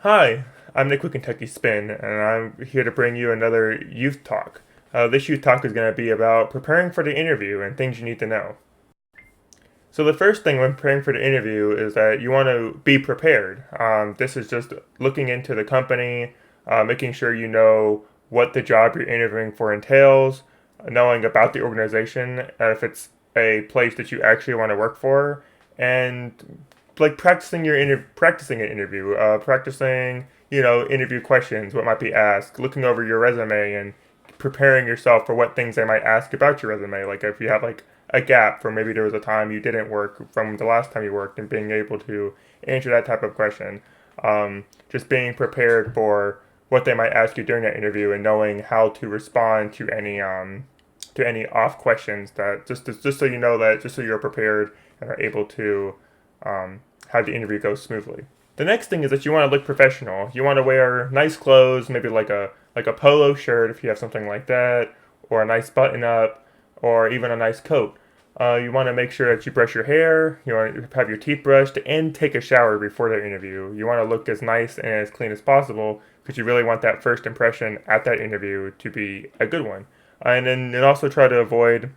Hi, I'm Nick with Kentucky Spin, and I'm here to bring you another youth talk. This youth talk is going to be about preparing for the interview and things you need to know. So, the first thing when preparing for the interview is that you want to be prepared. This is just looking into the company, making sure you know what the job you're interviewing for entails, knowing about the organization, if it's a place that you actually want to work for, and like practicing an interview, practicing interview questions, what might be asked, looking over your resume and preparing yourself for what things they might ask about your resume. Like if you have like a gap for maybe there was a time you didn't work from the last time you worked, and being able to answer that type of question. Just being prepared for what they might ask you during that interview and knowing how to respond to any off questions, that just so you know, that just so you're prepared and are able to have the interview go smoothly. The next thing is that you want to look professional. You want to wear nice clothes, maybe like a polo shirt if you have something like that, or a nice button up, or even a nice coat. You want to make sure that you brush your hair, you want to have your teeth brushed, and take a shower before the interview. You want to look as nice and as clean as possible because you really want that first impression at that interview to be a good one. And also try to avoid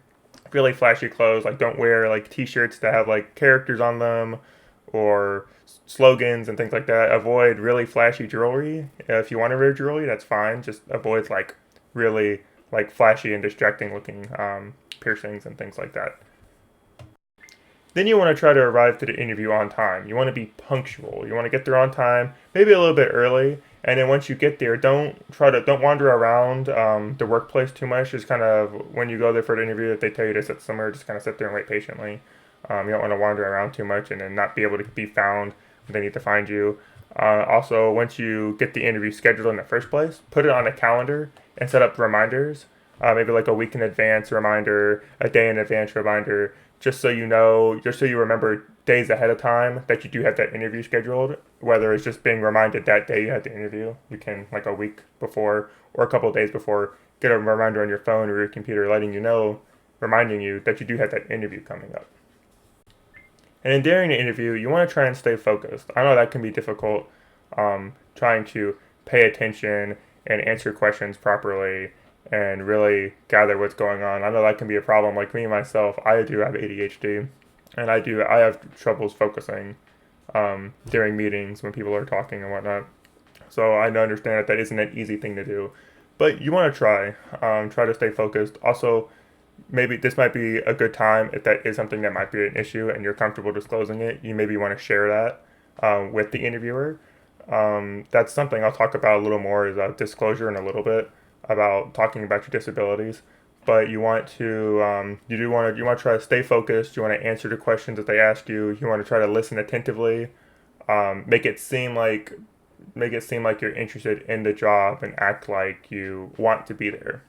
really flashy clothes. Like don't wear like t-shirts that have like characters on them or slogans and things like that. Avoid really flashy jewelry. If you want to wear jewelry, that's fine. Just avoid like really like flashy and distracting looking piercings and things like that. Then you want to try to arrive to the interview on time. You want to be punctual. You want to get there on time, maybe a little bit early. And then once you get there, don't wander around the workplace too much. Just kind of when you go there for the interview, if they tell you to sit somewhere, just kind of sit there and wait patiently. You don't want to wander around too much and then not be able to be found when they need to find you. Also, once you get the interview scheduled in the first place, put it on a calendar and set up reminders. Maybe like a week in advance reminder, a day in advance reminder, just so you know, just so you remember days ahead of time that you do have that interview scheduled. Whether it's just being reminded that day you had the interview, you can like a week before or a couple of days before get a reminder on your phone or your computer letting you know, reminding you that you do have that interview coming up. And then during the interview, you want to try and stay focused. I know that can be difficult, trying to pay attention and answer questions properly and really gather what's going on. I know that can be a problem. Like me myself, I do have ADHD, and I have troubles focusing during meetings when people are talking and whatnot. So I understand that that isn't an easy thing to do, but you want to try to stay focused. Also, maybe this might be a good time if that is something that might be an issue and you're comfortable disclosing it. You maybe want to share that with the interviewer. That's something I'll talk about a little more is disclosure in a little bit about talking about your disabilities. But you want to try to stay focused. You want to answer the questions that they ask you. You want to try to listen attentively. Make it seem like you're interested in the job and act like you want to be there.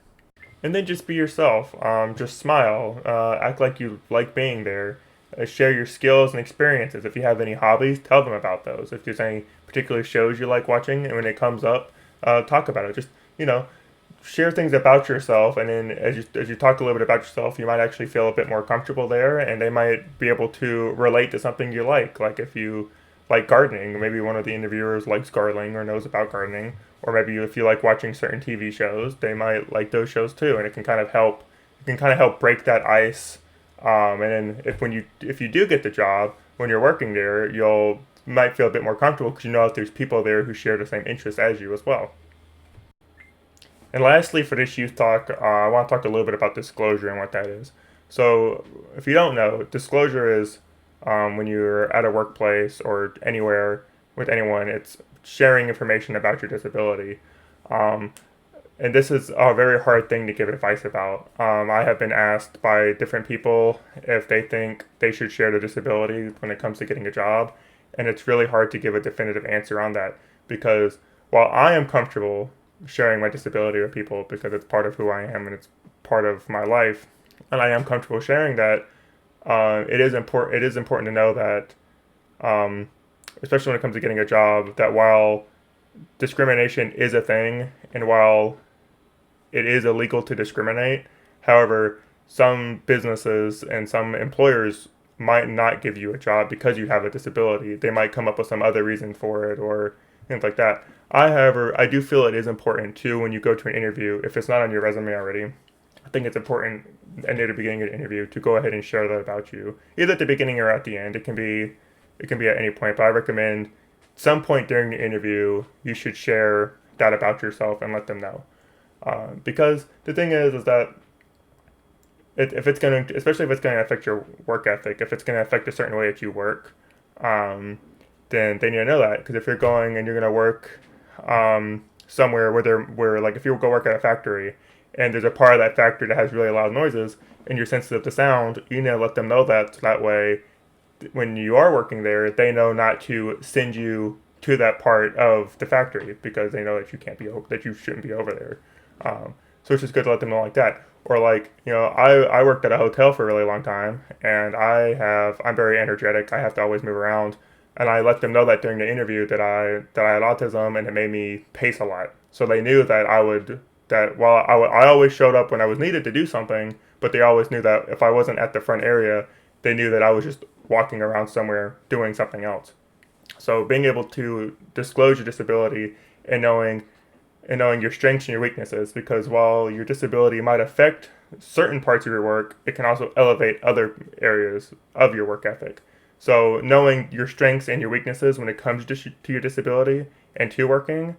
And then just be yourself. Just smile. Act like you like being there. Share your skills and experiences. If you have any hobbies, tell them about those. If there's any particular shows you like watching, and when it comes up, talk about it. Just you know, share things about yourself, and then as you talk a little bit about yourself, you might actually feel a bit more comfortable there, and they might be able to relate to something you like. Like if you like gardening, maybe one of the interviewers likes gardening or knows about gardening, or maybe if you like watching certain TV shows, they might like those shows too, and it can kind of help break that ice. And then if you do get the job when you're working there, you'll might feel a bit more comfortable because you know that there's people there who share the same interests as you as well. And lastly, for this youth talk, I want to talk a little bit about disclosure and what that is. So, if you don't know, disclosure is when you're at a workplace or anywhere with anyone, it's sharing information about your disability. Um, and this is a very hard thing to give advice about. I have been asked by different people if they think they should share their disability when it comes to getting a job, and it's really hard to give a definitive answer on that because while I am comfortable sharing my disability with people because it's part of who I am and it's part of my life, and I am comfortable sharing that, it is important. It is important to know that, um, especially when it comes to getting a job, that while discrimination is a thing, and while it is illegal to discriminate. However, some businesses and some employers might not give you a job because you have a disability. They might come up with some other reason for it, or things like that. However, I do feel it is important too when you go to an interview, if it's not on your resume already. I think it's important near the beginning of the interview to go ahead and share that about you, either at the beginning or at the end. It can be at any point, but I recommend some point during the interview you should share that about yourself and let them know. Because the thing is that if it's going to, especially if it's going to affect your work ethic, if it's going to affect a certain way that you work, um, then they need to know that. Because if you're going and you're going to work somewhere where like if you go work at a factory and there's a part of that factory that has really loud noises and you're sensitive to sound, you need to let them know that, so that way when you are working there, they know not to send you to that part of the factory because they know that that you shouldn't be over there. So it's just good to let them know like that. Or like, I worked at a hotel for a really long time, and I'm very energetic. I have to always move around, and I let them know that during the interview that I had autism and it made me pace a lot. So they knew that I always showed up when I was needed to do something, but they always knew that if I wasn't at the front area, they knew that I was just walking around somewhere doing something else. So being able to disclose your disability and knowing your strengths and your weaknesses, because while your disability might affect certain parts of your work, it can also elevate other areas of your work ethic. So knowing your strengths and your weaknesses when it comes to your disability and to working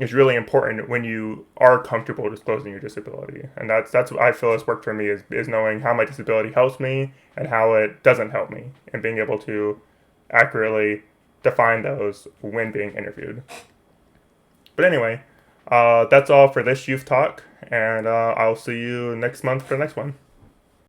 is really important when you are comfortable disclosing your disability. And that's what I feel has worked for me is knowing how my disability helps me and how it doesn't help me, and being able to accurately define those when being interviewed. But anyway, that's all for this youth talk, and I'll see you next month for the next one.